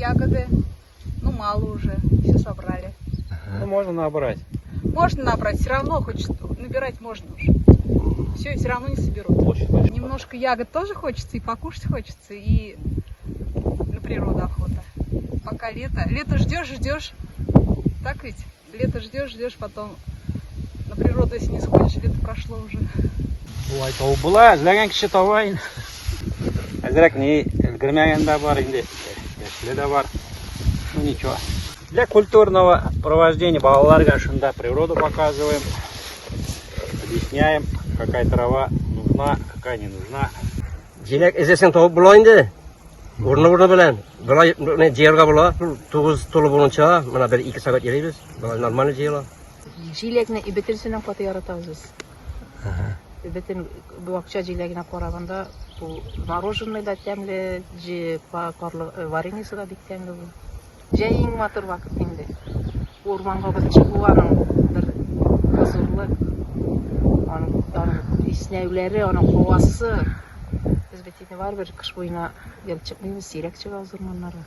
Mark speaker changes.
Speaker 1: ягоды. Ну, мало уже, все собрали.
Speaker 2: Ну, можно набрать.
Speaker 1: Можно набрать, все равно хочется, набирать можно уже. Все, все равно не соберут. Немножко ягод тоже хочется, и покушать хочется, и на природу охота. Пока лето. Лето ждешь. Так ведь? Лето ждешь, потом на природу, если не сходишь, лето прошло уже.
Speaker 2: Бұлай тауып бұла, әзілеген кіші тауайын. Әзірек не үлгірмеген де бар, енді яшілі де бар. Ну ничего. Для культурного провождения балаларға шында природу показываем. Объясняем, какая трава нужна, какая не нужна.
Speaker 3: Желек ізесен тауып бұла енді. Орны білен. Бұла жерға бұла. Туғыз толы болынша, мұна бір 2 сағат елейбіз. Бұла нормальный жела.
Speaker 4: Жилекне ибетирсенен қоты яратабыз. Ибетин бұлақша жилегіне қорағанда бұл мороженый да тәмлі, же вареньесі да бек тәмлі бұл. Же ең матыр вақыт енді. Орманға бір шығу аның бір қызырлық, оның иснәулері, оның қоғасы. Біз бетіне бар бір қыш бойына келіп шықмаймыз, сирек шығамыз орманларға.